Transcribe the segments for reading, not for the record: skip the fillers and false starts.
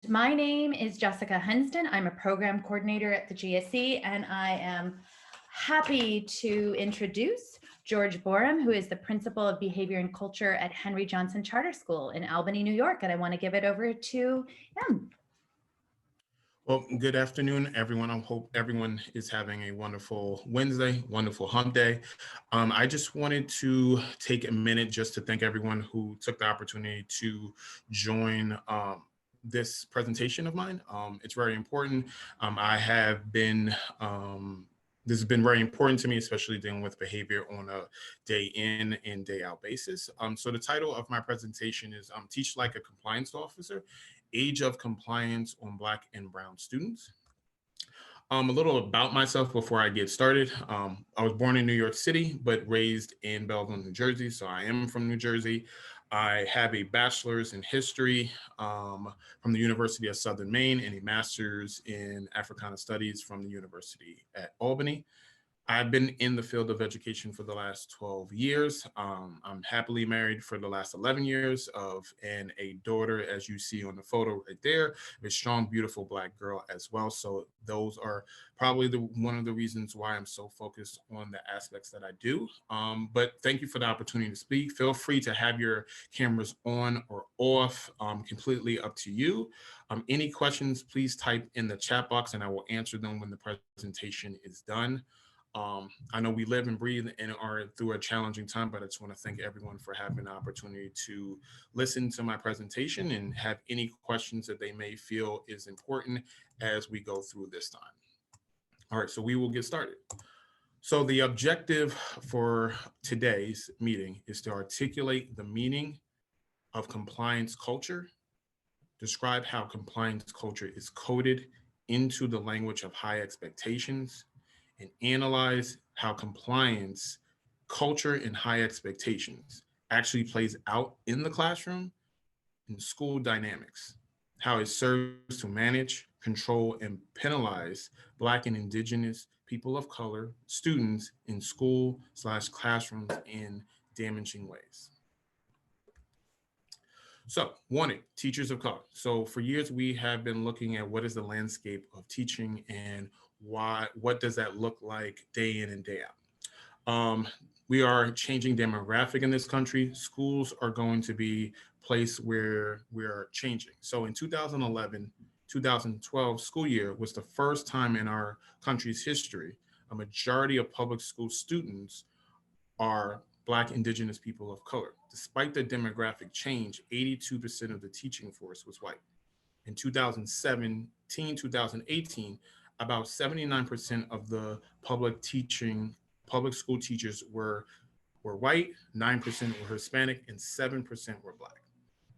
My name is Jessica Hunsden. I'm a program coordinator at the GSE, and I am happy to introduce George Borum, who is the principal of behavior and culture at Henry Johnson Charter School in Albany, New York. And I want to give it over to him. Well, good afternoon, everyone. I hope everyone is having a wonderful Wednesday, wonderful hump day. I just wanted to take a minute just to thank everyone who took the opportunity to join this presentation of mine. It's very important. I have been, this has been very important to me, especially dealing with behavior on a day in and day out basis. So the title of my presentation is Teach Like a Compliance Officer, Age of Compliance on Black and Brown Students. A little about myself before I get started. I was born in New York City, but raised in Belleville, New Jersey. So I am from New Jersey. I have a bachelor's in history from the University of Southern Maine and a master's in Africana Studies from the University at Albany. I've been in the field of education for the last 12 years. I'm happily married for the last 11 years and a daughter, as you see on the photo right there, a strong, beautiful Black girl as well. So those are probably one of the reasons why I'm so focused on the aspects that I do. But thank you for the opportunity to speak. Feel free to have your cameras on or off, completely up to you. Any questions, please type in the chat box and I will answer them when the presentation is done. I know we live and breathe and are through a challenging time, but I just want to thank everyone for having the opportunity to listen to my presentation and have any questions that they may feel is important as we go through this time. All right, so we will get started. So the objective for today's meeting is to articulate the meaning of compliance culture, describe how compliance culture is coded into the language of high expectations, and analyze how compliance culture and high expectations actually plays out in the classroom in school dynamics, how it serves to manage, control, and penalize Black and Indigenous people of color students in school/classrooms in damaging ways. So, wanted, teachers of color. So for years, we have been looking at what is the landscape of teaching and what does that look like day in and day out. We are changing demographic in this country. Schools are going to be a place where we are changing. So in 2011, 2012 school year was the first time in our country's history, a majority of public school students are Black, Indigenous people of color. Despite the demographic change, 82% of the teaching force was white. In 2017, 2018, about 79% of the public school teachers were white, 9% were Hispanic, and 7% were Black.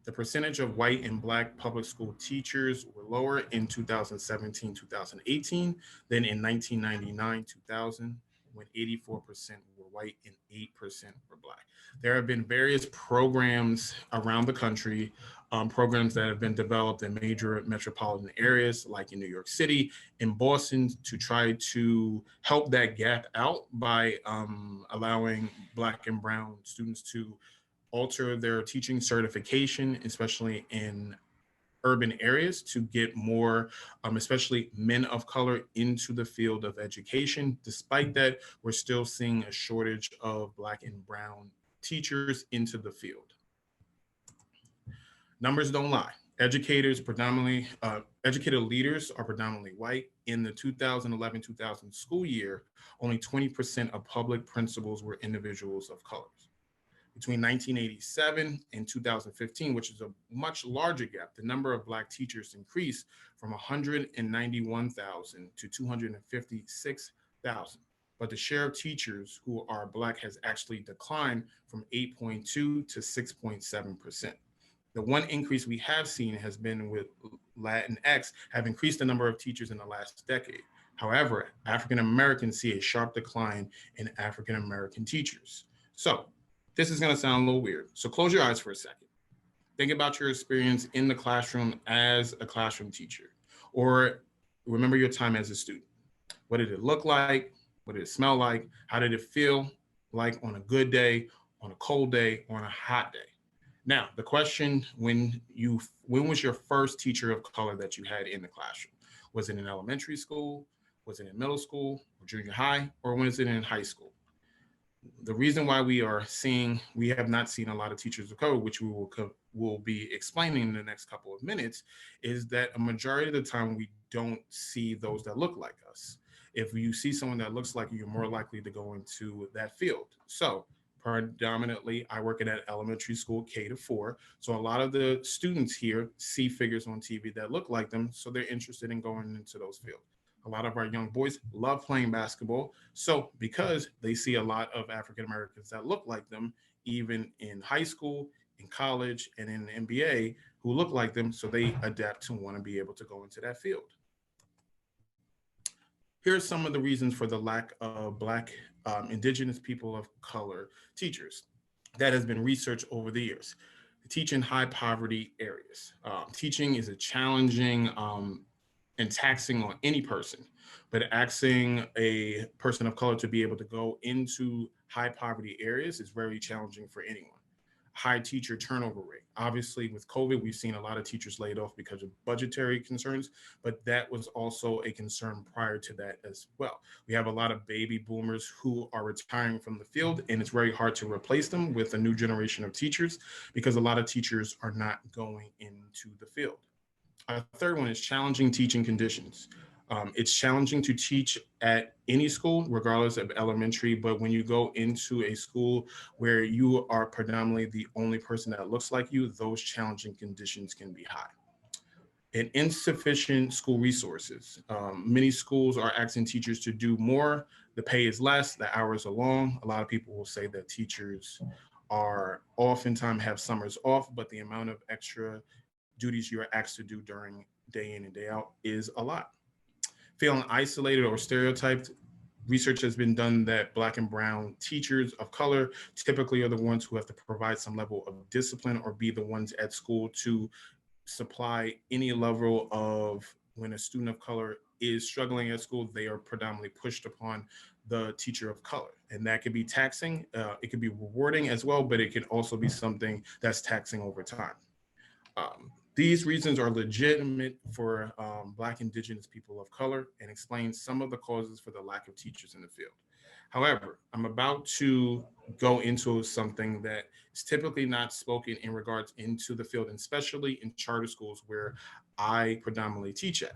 The percentage of white and Black public school teachers were lower in 2017, 2018 than in 1999, 2000, when 84% were white and 8% were Black. There have been various programs around the country, programs that have been developed in major metropolitan areas like in New York City, in Boston, to try to help that gap out by allowing Black and Brown students to alter their teaching certification, especially in urban areas, to get more, especially men of color, into the field of education. Despite that, we're still seeing a shortage of Black and Brown teachers into the field. Numbers don't lie. Educated leaders are predominantly white. In the 2011-2000 school year, only 20% of public principals were individuals of color. Between 1987 and 2015, which is a much larger gap, the number of Black teachers increased from 191,000 to 256,000. But the share of teachers who are Black has actually declined from 8.2 to 6.7%. The one increase we have seen has been with Latinx, have increased the number of teachers in the last decade. However, African Americans see a sharp decline in African American teachers. So this is going to sound a little weird. So close your eyes for a second. Think about your experience in the classroom as a classroom teacher, or remember your time as a student. What did it look like? What did it smell like? How did it feel like on a good day, on a cold day, or on a hot day? Now, the question, when was your first teacher of color that you had in the classroom? Was it in elementary school? Was it in middle school or junior high? Or was it in high school? The reason why we have not seen a lot of teachers of color, which will be explaining in the next couple of minutes, is that a majority of the time we don't see those that look like us. If you see someone that looks like you, you're more likely to go into that field. So predominantly, I work at an elementary school, K-4. So a lot of the students here see figures on TV that look like them, so they're interested in going into those fields. A lot of our young boys love playing basketball. So because they see a lot of African Americans that look like them, even in high school, in college, and in the NBA, who look like them, so they adapt to want to be able to go into that field. Here's some of the reasons for the lack of Black, Indigenous people of color teachers that has been researched over the years. Teach in high poverty areas. Teaching is a challenging and taxing on any person, but asking a person of color to be able to go into high poverty areas is very challenging for anyone. High teacher turnover rate. Obviously, with COVID, we've seen a lot of teachers laid off because of budgetary concerns, but that was also a concern prior to that as well. We have a lot of baby boomers who are retiring from the field, and it's very hard to replace them with a new generation of teachers because a lot of teachers are not going into the field. A third one is challenging teaching conditions. It's challenging to teach at any school, regardless of elementary, but when you go into a school where you are predominantly the only person that looks like you, those challenging conditions can be high. And insufficient school resources. Many schools are asking teachers to do more. The pay is less, the hours are long. A lot of people will say that teachers are oftentimes have summers off, but the amount of extra duties you are asked to do during day in and day out is a lot. Feeling isolated or stereotyped, research has been done that Black and brown teachers of color typically are the ones who have to provide some level of discipline or be the ones at school to supply any level of when a student of color is struggling at school, they are predominantly pushed upon the teacher of color. And that could be taxing, it could be rewarding as well, but it can also be something that's taxing over time. These reasons are legitimate for Black Indigenous people of color and explain some of the causes for the lack of teachers in the field. However, I'm about to go into something that is typically not spoken in regards into the field, and especially in charter schools where I predominantly teach at.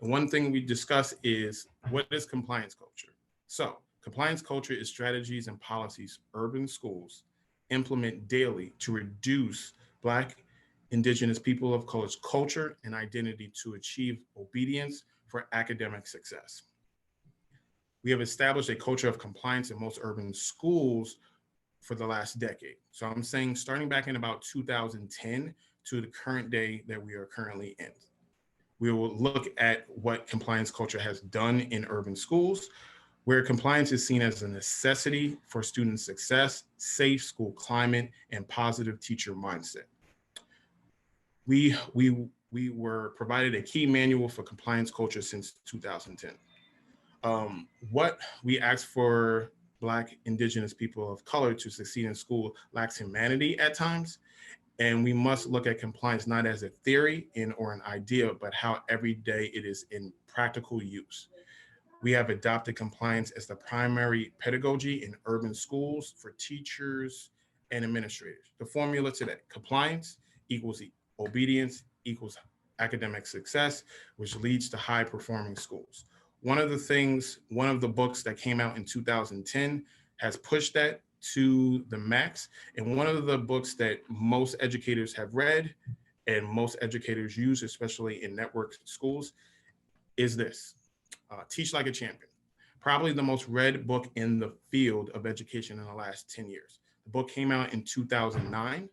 And one thing we discuss is what is compliance culture? So compliance culture is strategies and policies urban schools implement daily to reduce Black Indigenous people of color's culture and identity to achieve obedience for academic success. We have established a culture of compliance in most urban schools for the last decade. So I'm saying starting back in about 2010 to the current day that we are currently in. We will look at what compliance culture has done in urban schools, where compliance is seen as a necessity for student success, safe school climate, and positive teacher mindset. We were provided a key manual for compliance culture since 2010. What we ask for Black Indigenous people of color to succeed in school lacks humanity at times, and we must look at compliance not as a theory or an idea, but how every day it is in practical use. We have adopted compliance as the primary pedagogy in urban schools for teachers and administrators. The formula today: compliance equals obedience equals academic success, which leads to high performing schools. One of the books that came out in 2010 has pushed that to the max. And one of the books that most educators have read and most educators use, especially in network schools, is this, Teach Like a Champion. Probably the most read book in the field of education in the last 10 years. The book came out in 2009.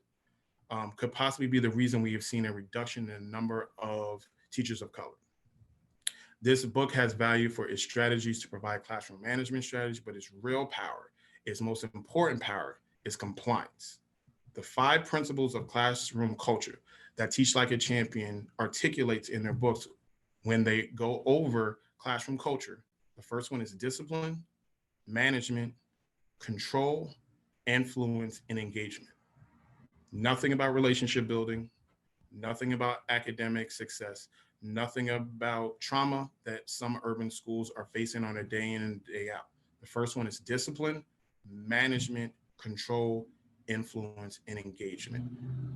Could possibly be the reason we have seen a reduction in the number of teachers of color. This book has value for its strategies to provide classroom management strategies, but its real power, its most important power, is compliance. The 5 principles of classroom culture that Teach Like a Champion articulates in their books when they go over classroom culture. The first one is discipline, management, control, influence, and engagement. Nothing about relationship building, nothing about academic success, nothing about trauma that some urban schools are facing on a day in and day out. The first one is discipline, management, control, influence, and engagement.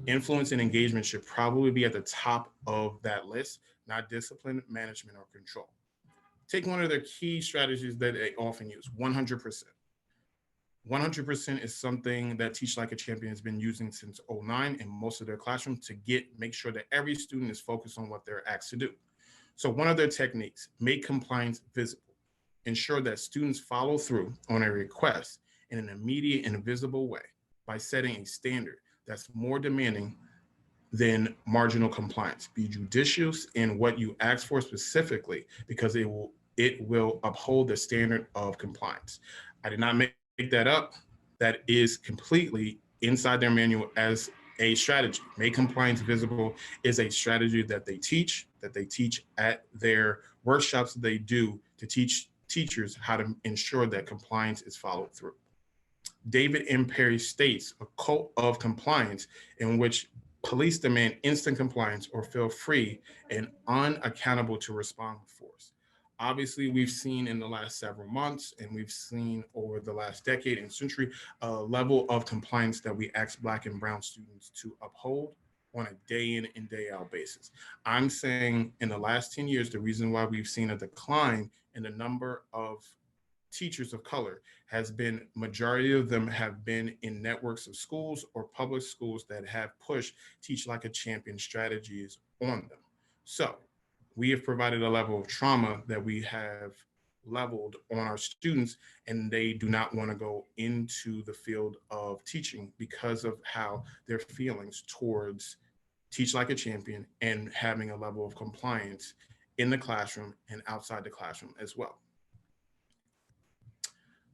Influence and engagement should probably be at the top of that list, not discipline, management, or control. Take one of their key strategies that they often use: 100%. 100% is something that Teach Like a Champion has been using since '09 in most of their classrooms to make sure that every student is focused on what they're asked to do. So one of their techniques: make compliance visible. Ensure that students follow through on a request in an immediate and visible way by setting a standard that's more demanding than marginal compliance. Be judicious in what you ask for specifically, because it will uphold the standard of compliance. I did not make that up. That is completely inside their manual as a strategy. Make compliance visible is a strategy that they teach at their workshops that they do to teach teachers how to ensure that compliance is followed through. David M. Perry states a cult of compliance in which police demand instant compliance or feel free and unaccountable to respond with force. Obviously, we've seen in the last several months, and we've seen over the last decade and century, a level of compliance that we ask Black and Brown students to uphold on a day in and day out basis. I'm saying in the last 10 years, the reason why we've seen a decline in the number of teachers of color has been, majority of them have been in networks of schools or public schools that have pushed Teach Like a Champion strategies on them. So we have provided a level of trauma that we have leveled on our students, and they do not want to go into the field of teaching because of how their feelings towards Teach Like a Champion and having a level of compliance in the classroom and outside the classroom as well.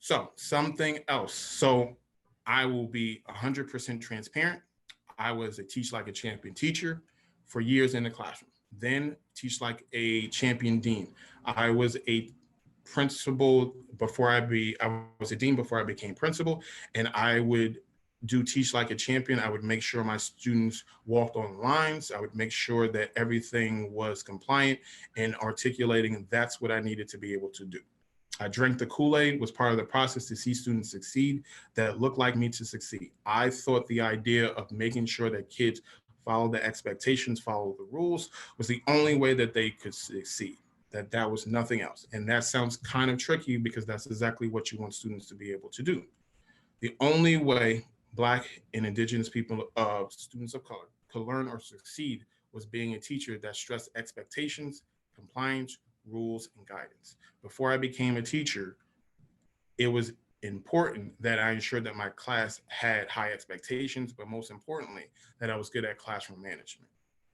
So something else. So I will be 100% transparent. I was a Teach Like a Champion teacher for years in the classroom, then Teach Like a Champion dean. I was a principal I was a dean before I became principal, and I would do Teach Like a Champion. I would make sure my students walked on lines. I would make sure that everything was compliant and articulating, that's what I needed to be able to do. I drank the Kool-Aid, was part of the process to see students succeed that looked like me to succeed. I thought the idea of making sure that kids follow the expectations, follow the rules, was the only way that they could succeed, that was nothing else. And that sounds kind of tricky because that's exactly what you want students to be able to do. The only way Black and Indigenous people, students of color, could learn or succeed was being a teacher that stressed expectations, compliance, rules, and guidance. Before I became a teacher, it was important that I ensured that my class had high expectations, but most importantly, that I was good at classroom management.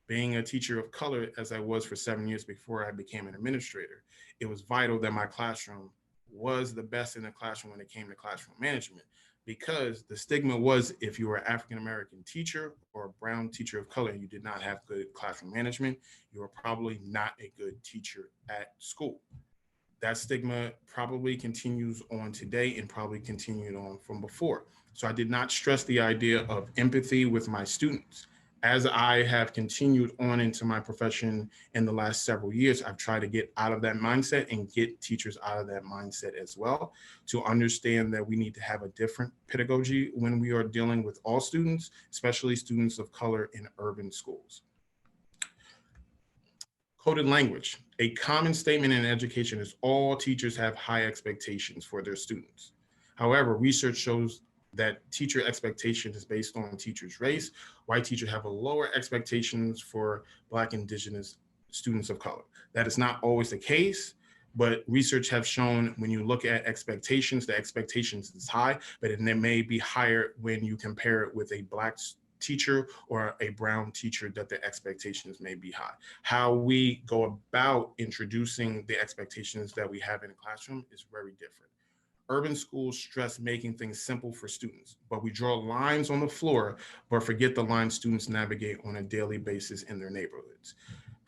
Being a teacher of color, as I was for 7 years before I became an administrator, it was vital that my classroom was the best in the classroom when it came to classroom management, because the stigma was, if you were an African-American teacher or a brown teacher of color and you did not have good classroom management, you were probably not a good teacher at school. That stigma probably continues on today and probably continued on from before. So I did not stress the idea of empathy with my students. As I have continued on into my profession in the last several years, I've tried to get out of that mindset and get teachers out of that mindset as well, to understand that we need to have a different pedagogy when we are dealing with all students, especially students of color in urban schools. Coded language. A common statement in education is all teachers have high expectations for their students. However, research shows that teacher expectation is based on teachers' race. White teachers have a lower expectations for Black, Indigenous students of color. That is not always the case, but research have shown when you look at expectations, the expectations is high, but it may be higher when you compare it with a Black teacher or a brown teacher, that the expectations may be high. How we go about introducing the expectations that we have in a classroom is very different. Urban schools stress making things simple for students, but we draw lines on the floor, but forget the lines students navigate on a daily basis in their neighborhoods.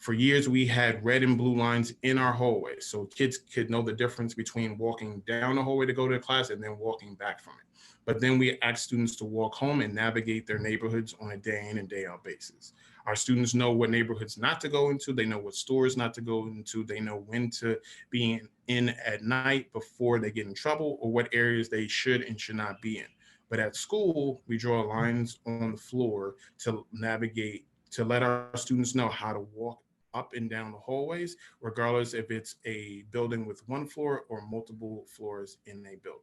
For years, we had red and blue lines in our hallway, so kids could know the difference between walking down the hallway to go to class and then walking back from it. But then we asked students to walk home and navigate their neighborhoods on a day in and day out basis. Our students know what neighborhoods not to go into. They know what stores not to go into. They know when to be in at night before they get in trouble, or what areas they should and should not be in. But at school, we draw lines on the floor to navigate, to let our students know how to walk up and down the hallways, regardless if it's a building with one floor or multiple floors in a building.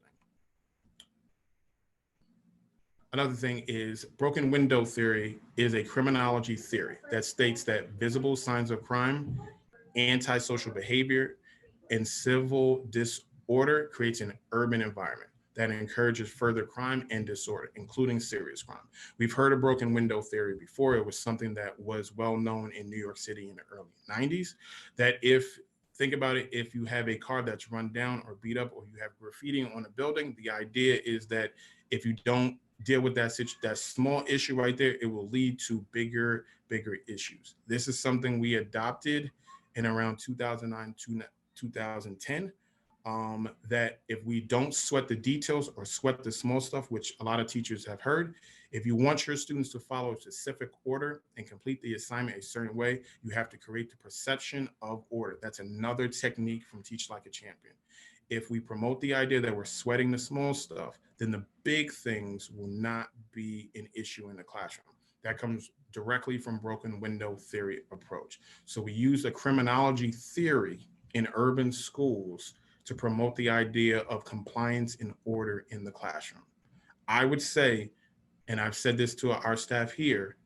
Another thing is broken window theory is a criminology theory that states that visible signs of crime, antisocial behavior, and civil disorder creates an urban environment that encourages further crime and disorder, including serious crime. We've heard of broken window theory before. It was something that was well known in New York City in the early 90s, that think about it, if you have a car that's run down or beat up, or you have graffiti on a building, the idea is that if you don't deal with that small issue right there, it will lead to bigger issues. This is something we adopted in around 2009 to 2010. That if we don't sweat the details or sweat the small stuff, which a lot of teachers have heard, if you want your students to follow a specific order and complete the assignment a certain way, you have to create the perception of order. That's another technique from Teach Like a Champion. If we promote the idea that we're sweating the small stuff, then the big things will not be an issue in the classroom. That comes directly from broken window theory approach. So we use a criminology theory in urban schools to promote the idea of compliance and order in the classroom. I would say, and I've said this to our staff here,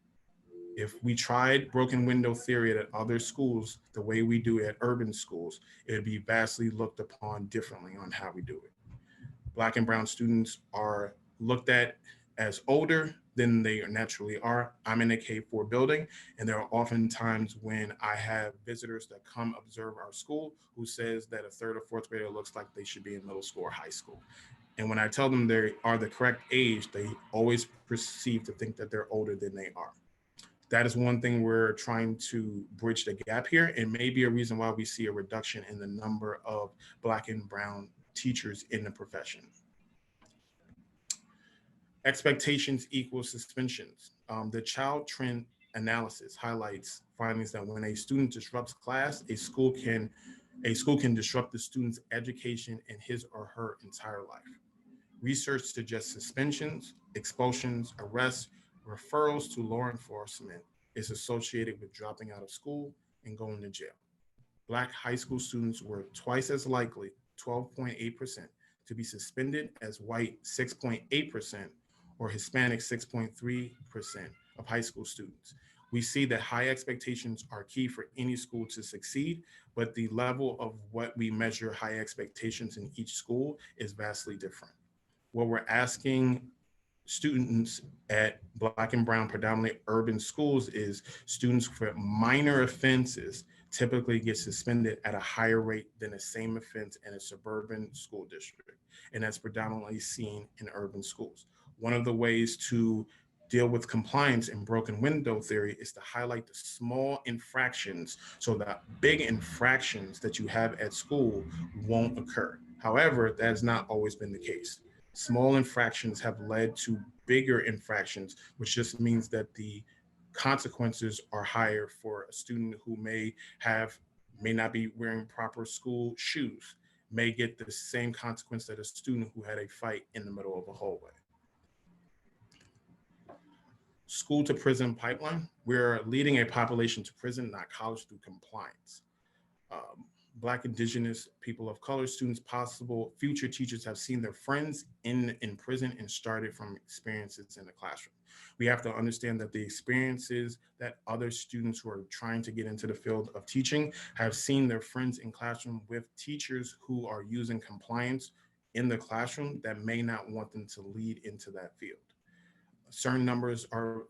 if we tried broken window theory at other schools the way we do at urban schools, it would be vastly looked upon differently on how we do it. Black and brown students are looked at as older than they naturally are. I'm in a K-4 building, and there are often times when I have visitors that come observe our school who says that a third or fourth grader looks like they should be in middle school or high school. And when I tell them they are the correct age, they always perceive to think that they're older than they are. That is one thing we're trying to bridge the gap here, and maybe a reason why we see a reduction in the number of Black and brown teachers in the profession. Expectations equal suspensions. The child trend analysis highlights findings that when a student disrupts class, a school can disrupt the student's education and his or her entire life. Research suggests suspensions, expulsions, arrests, referrals to law enforcement is associated with dropping out of school and going to jail. Black high school students were twice as likely, 12.8%, to be suspended as white 6.8%, or Hispanic 6.3% of high school students. We see that high expectations are key for any school to succeed, but the level of what we measure high expectations in each school is vastly different. What we're asking students at Black and brown predominantly urban schools is students for minor offenses typically get suspended at a higher rate than the same offense in a suburban school district. And that's predominantly seen in urban schools. One of the ways to deal with compliance and broken window theory is to highlight the small infractions so that big infractions that you have at school won't occur. However, that has not always been the case. Small infractions have led to bigger infractions, which just means that the consequences are higher for a student who may not be wearing proper school shoes, may get the same consequence that a student who had a fight in the middle of a hallway. School to prison pipeline. We're leading a population to prison, not college, through compliance. Black, Indigenous, people of color students, possible future teachers have seen their friends in prison and started from experiences in the classroom. We have to understand that the experiences that other students who are trying to get into the field of teaching have seen their friends in classroom with teachers who are using compliance in the classroom that may not want them to lead into that field. Certain numbers are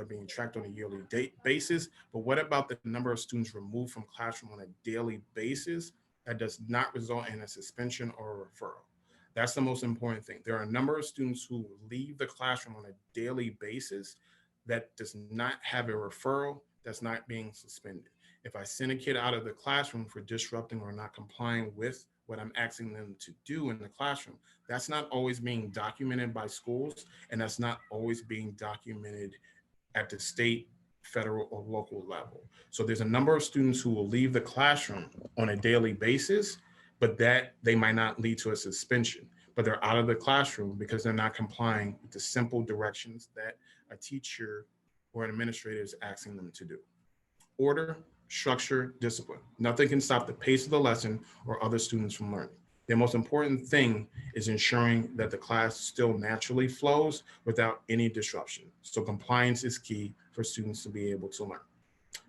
being tracked on a yearly basis, but what about the number of students removed from classroom on a daily basis that does not result in a suspension or a referral? That's the most important thing. There are a number of students who leave the classroom on a daily basis that does not have a referral, that's not being suspended. If I send a kid out of the classroom for disrupting or not complying with what I'm asking them to do in the classroom, that's not always being documented by schools, and that's not always being documented at the state, federal, or local level. So there's a number of students who will leave the classroom on a daily basis, but that they might not lead to a suspension, but they're out of the classroom because they're not complying with the simple directions that a teacher or an administrator is asking them to do. Order, structure, discipline. Nothing can stop the pace of the lesson or other students from learning. The most important thing is ensuring that the class still naturally flows without any disruption. So compliance is key for students to be able to learn.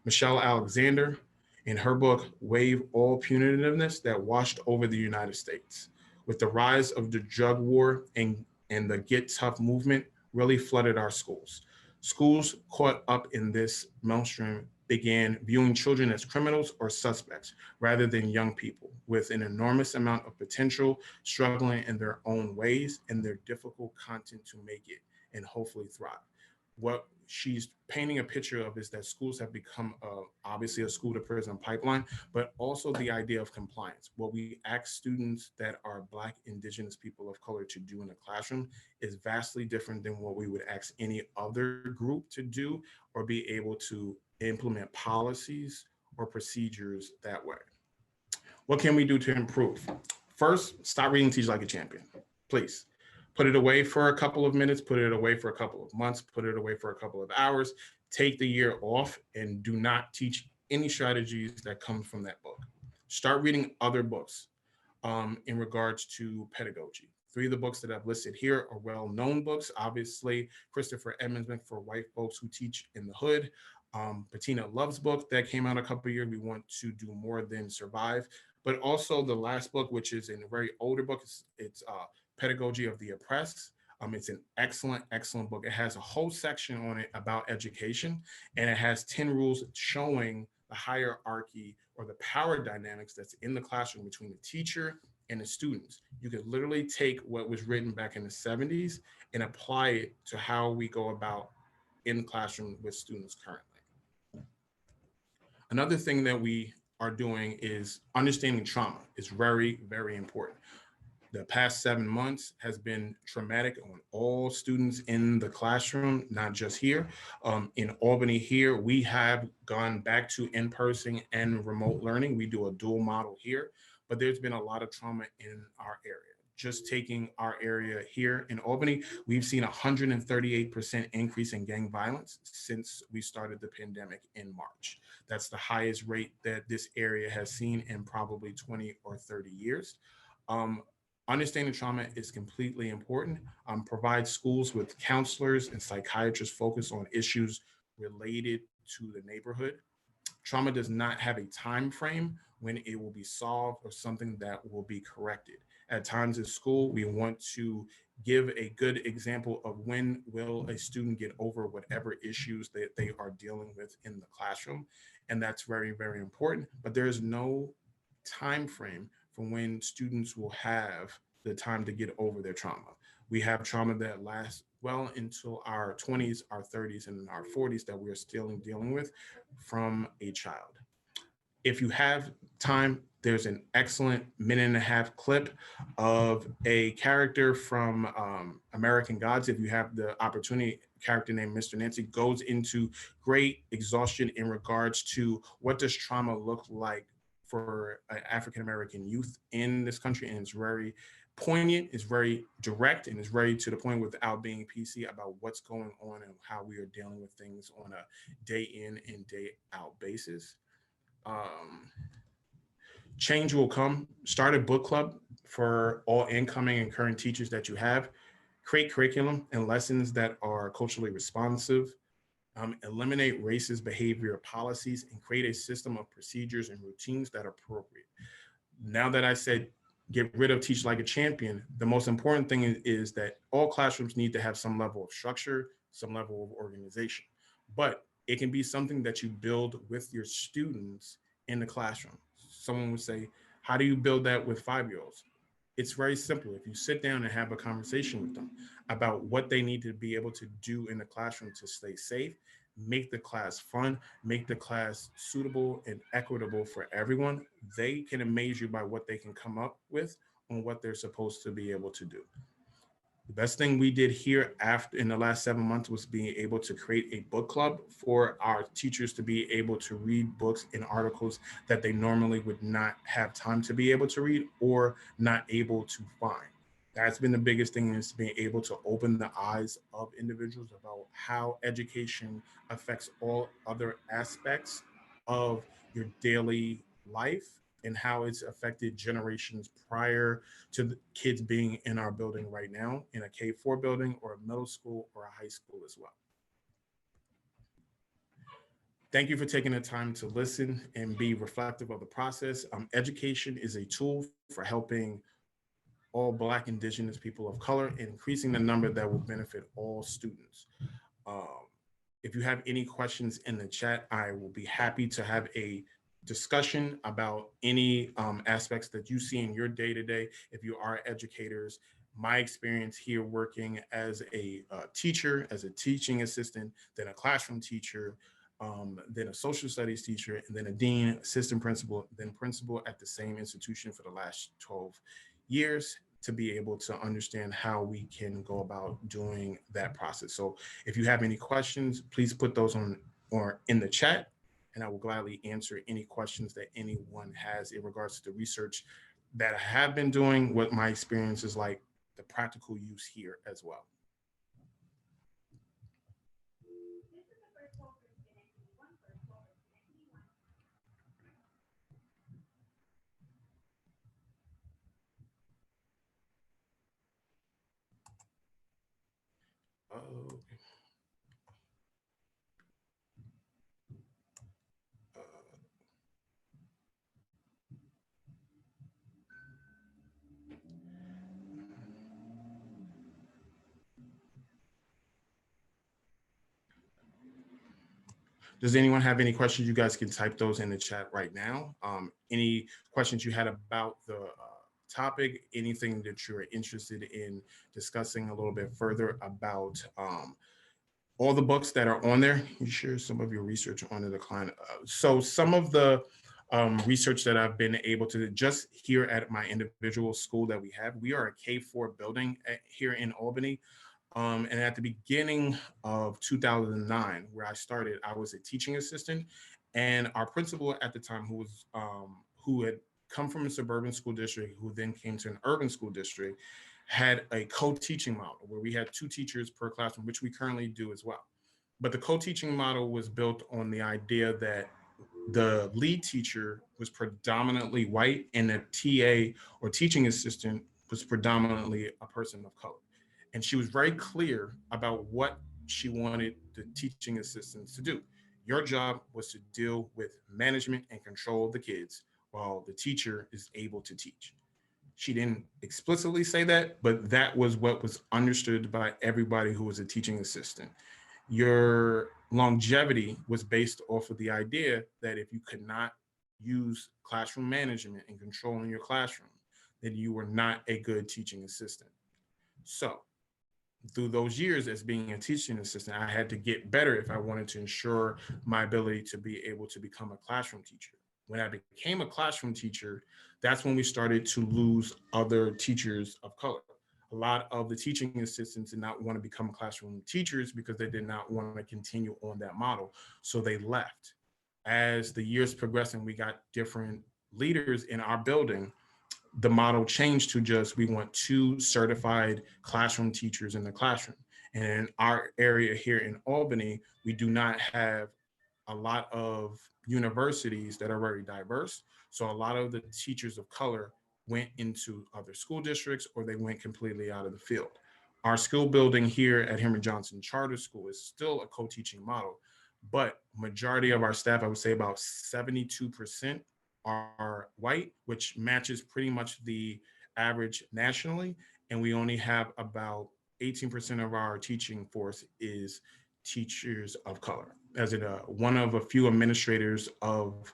Michelle Alexander, in her book, Wave All Punitiveness That Washed Over the United States. With the rise of the drug war and the Get Tough movement really flooded our schools. Schools caught up in this maelstrom began viewing children as criminals or suspects rather than young people with an enormous amount of potential, struggling in their own ways and their difficult content to make it and hopefully thrive. What she's painting a picture of is that schools have become obviously a school to prison pipeline, but also the idea of compliance. What we ask students that are Black, Indigenous people of color to do in the classroom is vastly different than what we would ask any other group to do or be able to implement policies or procedures that way. What can we do to improve? First, stop reading Teach Like a Champion, please. Put it away for a couple of minutes, put it away for a couple of months, put it away for a couple of hours, take the year off, and do not teach any strategies that come from that book. Start reading other books in regards to pedagogy. Three of the books that I've listed here are well-known books. Obviously, Christopher Edmondsman for white folks who teach in the hood. Bettina Love's book that came out a couple of years, We Want to Do More Than Survive. But also the last book, which is in a very older book, it's Pedagogy of the Oppressed. It's an excellent, excellent book. It has a whole section on it about education, and it has 10 rules showing the hierarchy or the power dynamics that's in the classroom between the teacher and the students. You could literally take what was written back in the 70s and apply it to how we go about in the classroom with students currently. Another thing that we are doing is understanding trauma is very, very important. The past 7 months has been traumatic on all students in the classroom, not just here. In Albany here, we have gone back to in-person and remote learning. We do a dual model here, but there's been a lot of trauma in our area. Just taking our area here in Albany, we've seen 138% increase in gang violence since we started the pandemic in March. That's the highest rate that this area has seen in probably 20 or 30 years. Understanding trauma is completely important. Provide schools with counselors and psychiatrists focused on issues related to the neighborhood. Trauma does not have a time frame when it will be solved or something that will be corrected. At times in school, we want to give a good example of when will a student get over whatever issues that they are dealing with in the classroom. And that's very, very important. But there is no time frame for when students will have the time to get over their trauma. We have trauma that lasts well into our 20s, our 30s, and our 40s that we are still dealing with from a child. If you have time, there's an excellent minute-and-a-half clip of a character from American Gods. If you have the opportunity, a character named Mr. Nancy goes into great exhaustion in regards to what does trauma look like for African-American youth in this country. And it's very poignant, it's very direct, and it's very to the point without being PC about what's going on and how we are dealing with things on a day in and day out basis. Change will come. Start a book club for all incoming and current teachers that you have. Create curriculum and lessons that are culturally responsive. Eliminate racist behavior policies and create a system of procedures and routines that are appropriate. Now that I said get rid of Teach Like a Champion, the most important thing is that all classrooms need to have some level of structure, some level of organization. But it can be something that you build with your students in the classroom. Someone would say, how do you build that with 5-year-olds? It's very simple. If you sit down and have a conversation with them about what they need to be able to do in the classroom to stay safe, make the class fun, make the class suitable and equitable for everyone, they can amaze you by what they can come up with on what they're supposed to be able to do. The best thing we did here after in the last 7 months was being able to create a book club for our teachers to be able to read books and articles that they normally would not have time to be able to read or not able to find. That's been the biggest thing, is being able to open the eyes of individuals about how education affects all other aspects of your daily life and how it's affected generations prior to the kids being in our building right now, in a K-4 building or a middle school or a high school as well. Thank you for taking the time to listen and be reflective of the process. Education is a tool for helping all Black, Indigenous people of color, and increasing the number that will benefit all students. Um, if you have any questions in the chat, I will be happy to have a discussion about any aspects that you see in your day to day. If you are educators, my experience here working as a teacher, as a teaching assistant, then a classroom teacher, then a social studies teacher, and then a dean, assistant principal, then principal at the same institution for the last 12 years, to be able to understand how we can go about doing that process. So if you have any questions, please put those on or in the chat, and I will gladly answer any questions that anyone has in regards to the research that I have been doing, what my experience is like, the practical use here as well. Oh, does anyone have any questions? You guys can type those in the chat right now. Any questions you had about the topic, anything that you're interested in discussing a little bit further about all the books that are on there. You share some of your research on the decline. So some of the research that I've been able to just here at my individual school that we are a K-4 building here in Albany. And at the beginning of 2009, where I started, I was a teaching assistant, and our principal at the time, who had come from a suburban school district, who then came to an urban school district, had a co-teaching model where we had 2 teachers per classroom, which we currently do as well. But the co-teaching model was built on the idea that the lead teacher was predominantly white and the TA or teaching assistant was predominantly a person of color. And she was very clear about what she wanted the teaching assistants to do. Your job was to deal with management and control of the kids while the teacher is able to teach. She didn't explicitly say that, but that was what was understood by everybody who was a teaching assistant. Your longevity was based off of the idea that if you could not use classroom management and control in your classroom, then you were not a good teaching assistant. So through those years as being a teaching assistant, I had to get better if I wanted to ensure my ability to be able to become a classroom teacher. When I became a classroom teacher, that's when we started to lose other teachers of color. A lot of the teaching assistants did not want to become classroom teachers because they did not want to continue on that model. So they left. As the years progressed and we got different leaders in our building, the model changed to just we want 2 certified classroom teachers in the classroom. And in our area here in Albany, we do not have a lot of universities that are very diverse. So a lot of the teachers of color went into other school districts or they went completely out of the field. Our school building here at Henry Johnson Charter School is still a co-teaching model, but majority of our staff, I would say about 72%, are white, which matches pretty much the average nationally. And we only have about 18% of our teaching force is teachers of color. As one of a few administrators of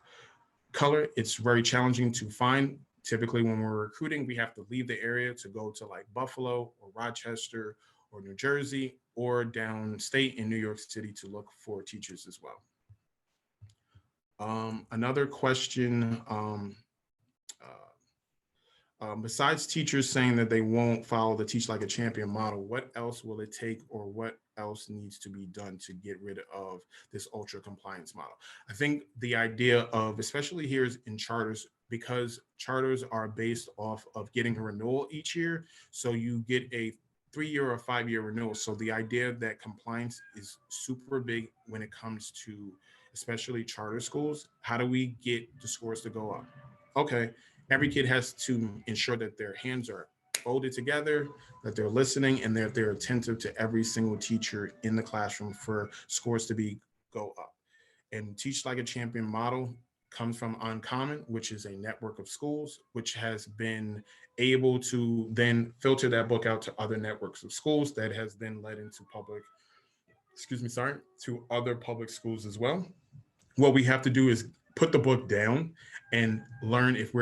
color, it's very challenging to find. Typically when we're recruiting, we have to leave the area to go to like Buffalo or Rochester or New Jersey or downstate in New York City to look for teachers as well. Another question, besides teachers saying that they won't follow the Teach Like a Champion model, what else will it take or what else needs to be done to get rid of this ultra compliance model? I think the idea of, especially here in charters, because charters are based off of getting a renewal each year. So you get a 3-year or 5-year renewal. So the idea that compliance is super big when it comes to especially charter schools. How do we get the scores to go up? Okay, every kid has to ensure that their hands are folded together, that they're listening, and that they're attentive to every single teacher in the classroom for scores to be go up. And Teach Like a Champion model comes from Uncommon, which is a network of schools, which has been able to then filter that book out to other networks of schools that has then led into to other public schools as well. What we have to do is put the book down and learn if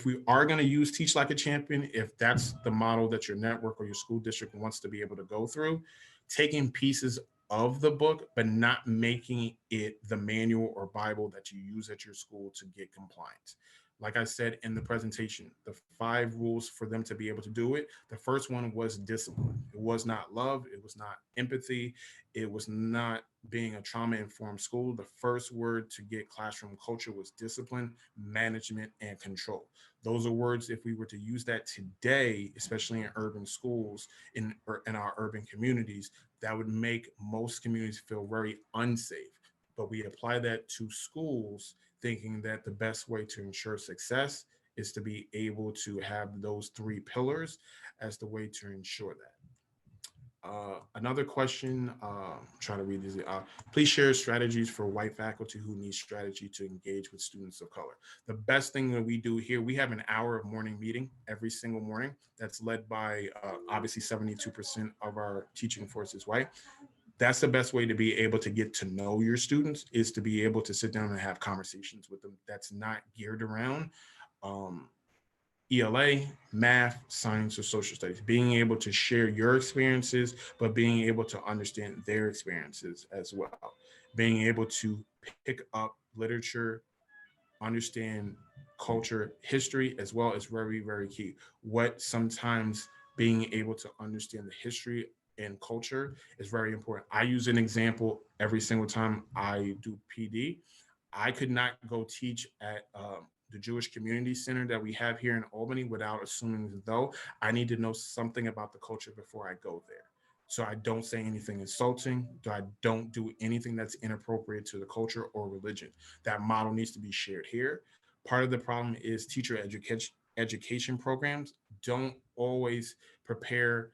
we are going to use Teach Like a Champion, if that's the model that your network or your school district wants to be able to go through, taking pieces of the book but not making it the manual or bible that you use at your school to get compliance. Like I said in the presentation, the 5 rules for them to be able to do it, the first one was discipline. It was not love, it was not empathy, it was not being a trauma informed school. The first word to get classroom culture was discipline, management, and control. Those are words, if we were to use that today, especially in urban schools, in our urban communities, that would make most communities feel very unsafe. But we apply that to schools, thinking that the best way to ensure success is to be able to have those 3 pillars as the way to ensure that. Another question, trying to read these. Please share strategies for white faculty who need strategy to engage with students of color. The best thing that we do here, we have an hour of morning meeting every single morning that's led by obviously 72% of our teaching force is white. That's the best way to be able to get to know your students, is to be able to sit down and have conversations with them that's not geared around ELA, math, science, or social studies, being able to share your experiences, but being able to understand their experiences as well. Being able to pick up literature, understand culture, history, as well is very, very key. What sometimes being able to understand the history and culture is very important. I use an example every single time I do PD. I could not go teach at the Jewish Community Center that we have here in Albany without assuming as though I need to know something about the culture before I go there. So I don't say anything insulting. I don't do anything that's inappropriate to the culture or religion. That model needs to be shared here. Part of the problem is teacher education programs don't always prepare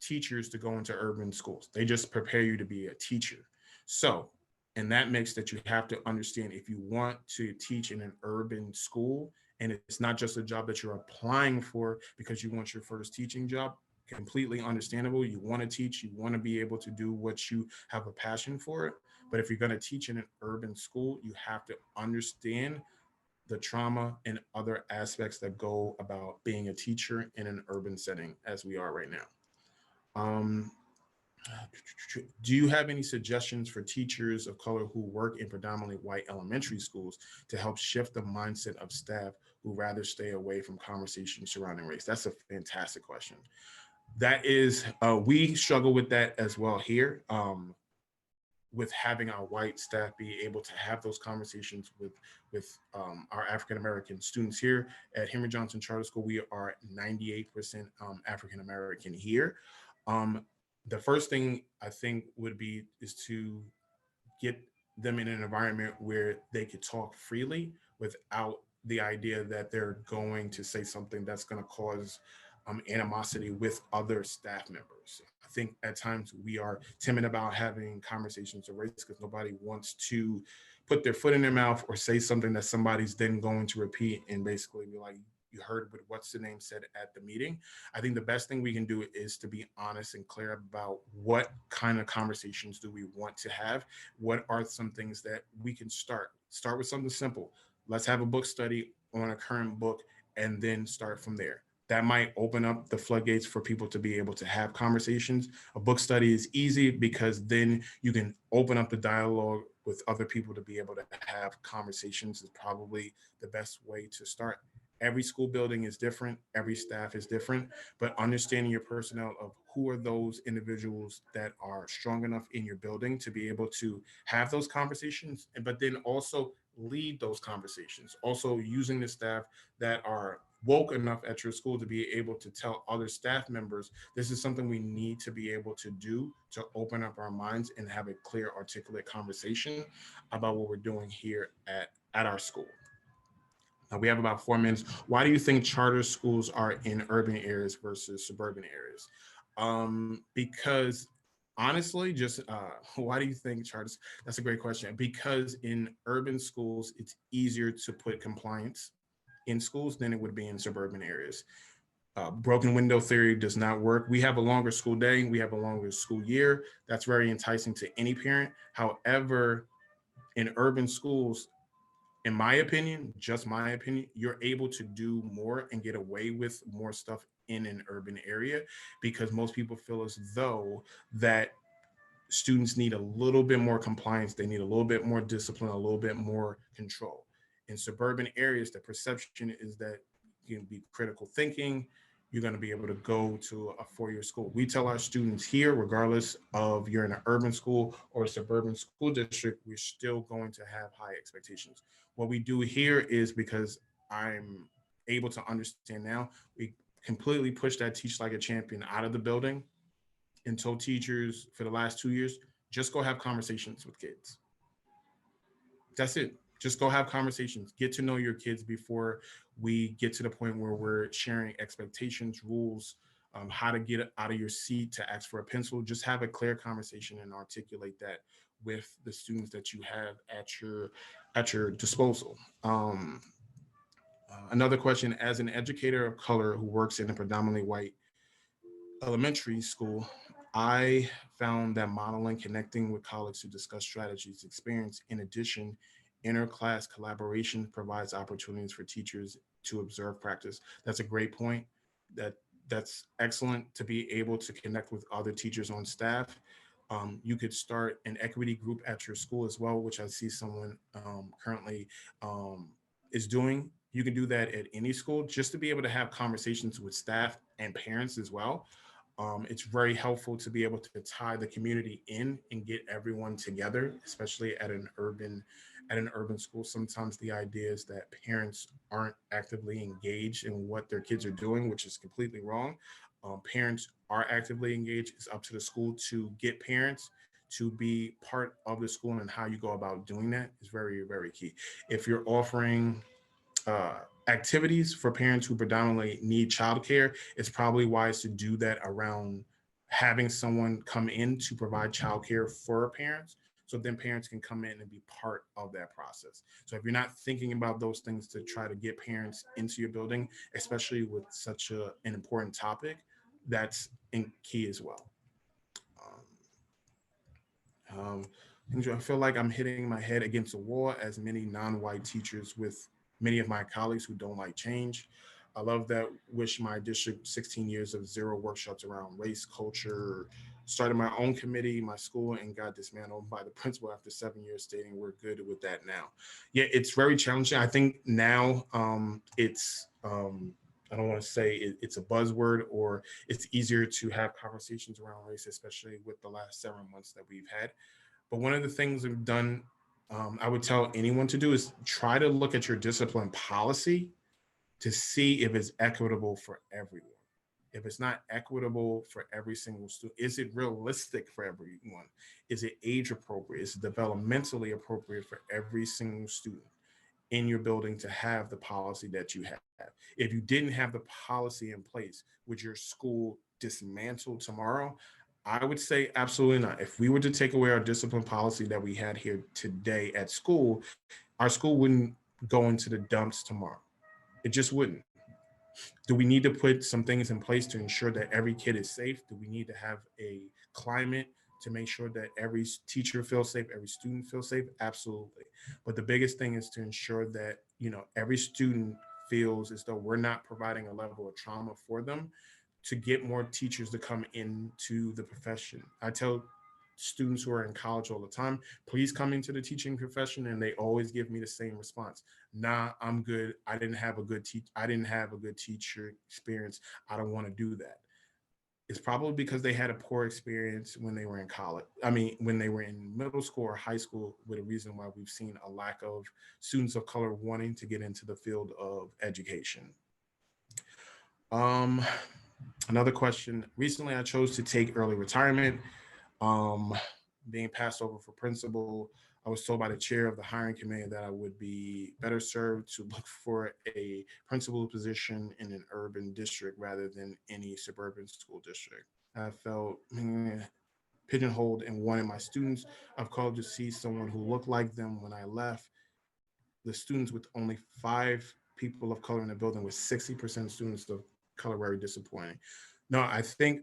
teachers to go into urban schools. They just prepare you to be a teacher. So and that makes that you have to understand, if you want to teach in an urban school, and it's not just a job that you're applying for because you want your first teaching job, completely understandable. You want to teach, you want to be able to do what you have a passion for it. But if you're going to teach in an urban school, you have to understand the trauma and other aspects that go about being a teacher in an urban setting as we are right now. Um, Do you have any suggestions for teachers of color who work in predominantly white elementary schools to help shift the mindset of staff who rather stay away from conversations surrounding race? That's a fantastic question. That is, we struggle with that as well here. With having our white staff be able to have those conversations with our African American students here at Henry Johnson Charter School. We are 98% African American here. Um, the first thing I think would be is to get them in an environment where they could talk freely without the idea that they're going to say something that's going to cause animosity with other staff members. I think at times we are timid about having conversations of race because nobody wants to put their foot in their mouth or say something that somebody's then going to repeat and basically be like, you heard what what's the name said at the meeting. I think the best thing we can do is to be honest and clear about what kind of conversations do we want to have. What are some things that we can start with something simple. Let's have a book study on a current book and then start from there. that might open up the floodgates for people to be able to have conversations. A book study is easy because then you can open up the dialogue with other people to be able to have conversations is probably the best way to start. Every school building is different, every staff is different, but understanding your personnel of who are those individuals that are strong enough in your building to be able to have those conversations, but then also lead those conversations. Also using the staff that are woke enough at your school to be able to tell other staff members this is something we need to be able to do to open up our minds and have a clear, articulate conversation about what we're doing here at our school. Now we have about 4 minutes. Why do you think charter schools are in urban areas versus suburban areas? Because honestly, just why do you think charters? That's a great question. Because in urban schools, it's easier to put compliance in schools than it would be in suburban areas. Broken window theory does not work. We have a longer school day, we have a longer school year. That's very enticing to any parent. However, in urban schools, in my opinion, just my opinion, you're able to do more and get away with more stuff in an urban area because most people feel as though that students need a little bit more compliance, they need a little bit more discipline, a little bit more control. In suburban areas, the perception is that you can be critical thinking, you're going to be able to go to a 4 year school. We tell our students here, regardless of you're in an urban school or a suburban school district, we're still going to have high expectations. What we do here is because I'm able to understand now, we completely push that teach like a champion out of the building and told teachers for the last 2 years, just go have conversations with kids. That's it. Just go have conversations. Get to know your kids before we get to the point where we're sharing expectations, rules, how to get out of your seat to ask for a pencil. Just have a clear conversation and articulate that with the students that you have at your disposal. Another question: as an educator of color who works in a predominantly white elementary school, I found that modeling, connecting with colleagues to discuss strategies, experience. In addition, interclass collaboration provides opportunities for teachers to observe practice. That's a great point. That that's excellent to be able to connect with other teachers on staff. You could start an equity group at your school as well, which I see someone currently um, is doing. You can do that at any school just to be able to have conversations with staff and parents as well. It's very helpful to be able to tie the community in and get everyone together, especially at an urban school. Sometimes the idea is that parents aren't actively engaged in what their kids are doing, which is completely wrong. Parents are actively engaged. It's up to the school to get parents to be part of the school, and how you go about doing that is very, very key. If you're offering activities for parents who predominantly need childcare, it's probably wise to do that around having someone come in to provide childcare for parents. So then parents can come in and be part of that process. So if you're not thinking about those things to try to get parents into your building, especially with such an important topic, that's key as well. Um, I feel like I'm hitting my head against a wall as many non-white teachers with many of my colleagues who don't like change. I love that. Wish my district 16 years of zero workshops around race, culture. Started my own committee, my school, and got dismantled by the principal after 7 years, stating we're good with that now. Yeah, it's very challenging. I think now I don't want to say it's a buzzword, or it's easier to have conversations around race, especially with the last 7 months that we've had. But one of the things we've done, I would tell anyone to do is try to look at your discipline policy to see if it's equitable for everyone. If it's not equitable for every single student, is it realistic for everyone? Is it age appropriate? Is it developmentally appropriate for every single student in your building to have the policy that you have? If you didn't have the policy in place, would your school dismantle tomorrow? I would say absolutely not. If we were to take away our discipline policy that we had here today at school, our school wouldn't go into the dumps tomorrow. It just wouldn't. Do we need to put some things in place to ensure that every kid is safe? Do we need to have a climate to make sure that every teacher feels safe, every student feels safe? Absolutely. But the biggest thing is to ensure that every student feels as though we're not providing a level of trauma for them to get more teachers to come into the profession. I tell students who are in college all the time, please come into the teaching profession, and they always give me the same response. Nah, I'm good. I didn't have a good teacher experience. I don't want to do that. It's probably because they had a poor experience when they were in college. I mean, when they were in middle school or high school, with a reason why we've seen a lack of students of color wanting to get into the field of education. Um, Another question. Recently, I chose to take early retirement. Um, Being passed over for principal, I was told by the chair of the hiring committee that I would be better served to look for a principal position in an urban district rather than any suburban school district. I felt pigeonholed and wanted my students of color to see someone who looked like them when I left. The students with only 5 people of color in the building with 60% students of color, very disappointing. No, I think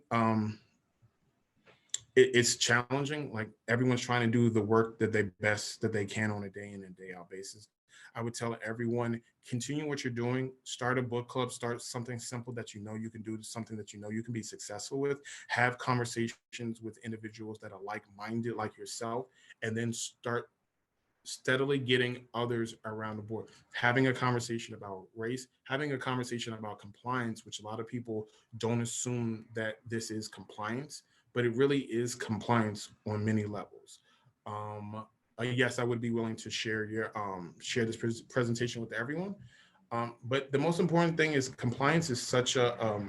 it's challenging. Like, everyone's trying to do the work that they best that they can on a day in and day out basis. I would tell everyone, continue what you're doing. Start a book club. Start something simple that you know you can do, something that you know you can be successful with. Have conversations with individuals that are like-minded, like yourself, and then start steadily getting others around the board, having a conversation about race, having a conversation about compliance, which a lot of people don't assume that this is compliance, but it really is compliance on many levels. Yes, I would be willing to share this presentation with everyone. But the most important thing is compliance is such a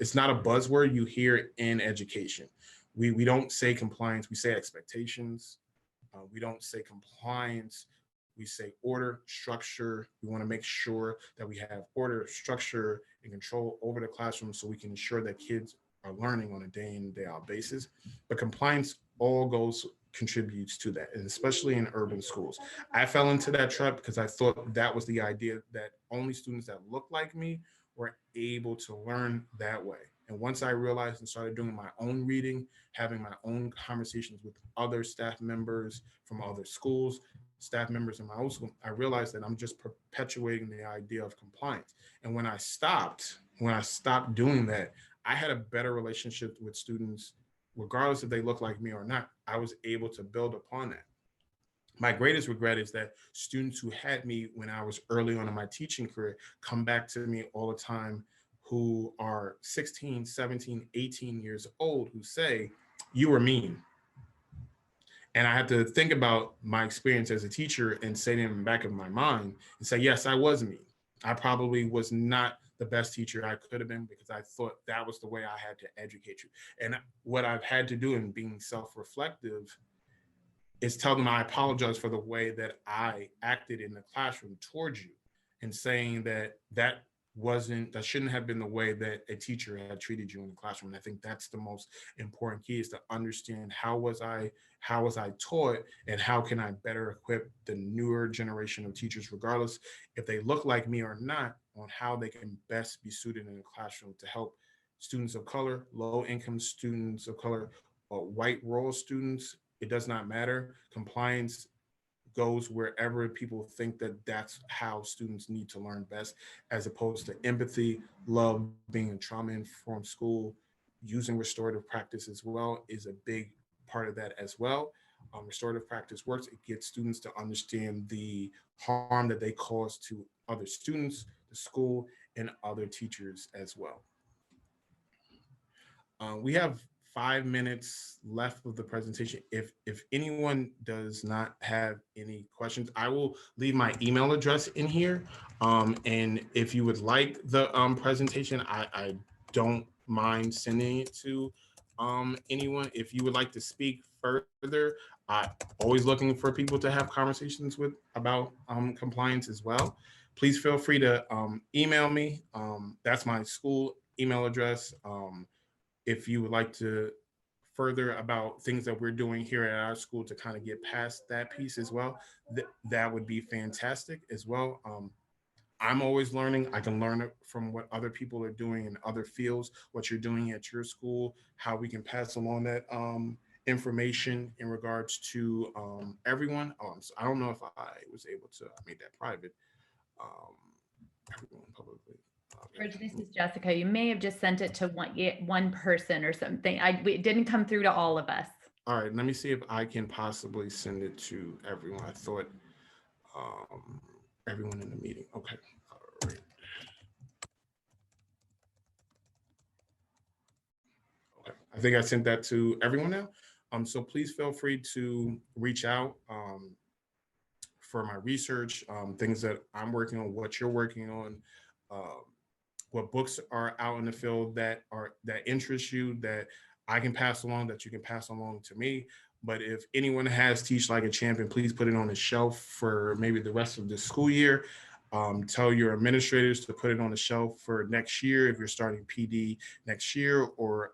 it's not a buzzword you hear in education. We don't say compliance, we say expectations. We don't say compliance. We say order, structure. We want to make sure that we have order, structure, and control over the classroom so we can ensure that kids are learning on a day in, day out basis. But compliance all goes contributes to that, and especially in urban schools. I fell into that trap because I thought that was the idea, that only students that look like me were able to learn that way. And once I realized and started doing my own reading, having my own conversations with other staff members from other schools, staff members in my own school, I realized that I'm just perpetuating the idea of compliance. And when I stopped doing that, I had a better relationship with students, regardless if they look like me or not. I was able to build upon that. My greatest regret is that students who had me when I was early on in my teaching career come back to me all the time, who are 16, 17, 18 years old, who say, you were mean. And I had to think about my experience as a teacher and say to them in the back of my mind and say, yes, I was mean. I probably was not the best teacher I could have been because I thought that was the way I had to educate you. And what I've had to do in being self-reflective is tell them I apologize for the way that I acted in the classroom towards you, and saying that shouldn't have been the way that a teacher had treated you in the classroom. And I think that's the most important key, is to understand how was I taught, and how can I better equip the newer generation of teachers, regardless if they look like me or not, on how they can best be suited in the classroom to help students of color, low income students of color, or white rural students. It does not matter. Compliance goes wherever people think that that's how students need to learn best, as opposed to empathy, love, being in trauma informed school, using restorative practice as well is a big part of that as well. Restorative practice works. It gets students to understand the harm that they cause to other students, the school, and other teachers as well. We have 5 minutes left of the presentation. If anyone does not have any questions, I will leave my email address in here. And if you would like the presentation, I don't mind sending it to anyone. If you would like to speak further, I always looking for people to have conversations with about compliance as well. Please feel free to email me. That's my school email address. If you would like to further about things that we're doing here at our school to kind of get past that piece as well, that would be fantastic as well. I'm always learning. I can learn it from what other people are doing in other fields, what you're doing at your school, how we can pass along that information in regards to everyone. So I don't know if I was able to make that private. Um, everyone publicly. George, this is Jessica. You may have just sent it to one person or something. It didn't come through to all of us. All right, let me see if I can possibly send it to everyone. I thought everyone in the meeting. Okay. All right. Okay. I think I sent that to everyone now. So please feel free to reach out for my research, things that I'm working on, what you're working on, um, what books are out in the field that interest you, that I can pass along, that you can pass along to me. But if anyone has Teach Like a Champion, please put it on the shelf for maybe the rest of the school year. Tell your administrators to put it on the shelf for next year if you're starting PD next year, or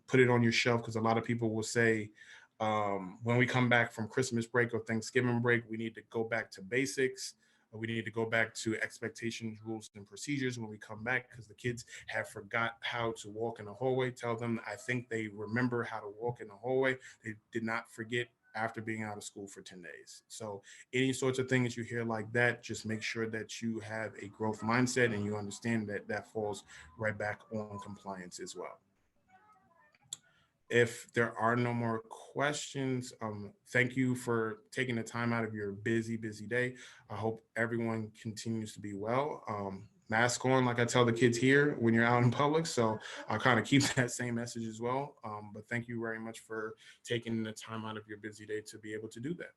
put it on your shelf, because a lot of people will say, when we come back from Christmas break or Thanksgiving break, we need to go back to basics. We need to go back to expectations, rules, and procedures when we come back, because the kids have forgot how to walk in the hallway. Tell them, I think they remember how to walk in the hallway. They did not forget after being out of school for 10 days. So any sorts of things you hear like that, just make sure that you have a growth mindset and you understand that that falls right back on compliance as well. If there are no more questions, thank you for taking the time out of your busy day. I hope everyone continues to be well. Mask on, like I tell the kids here when you're out in public. So I'll kind of keep that same message as well. But thank you very much for taking the time out of your busy day to be able to do that.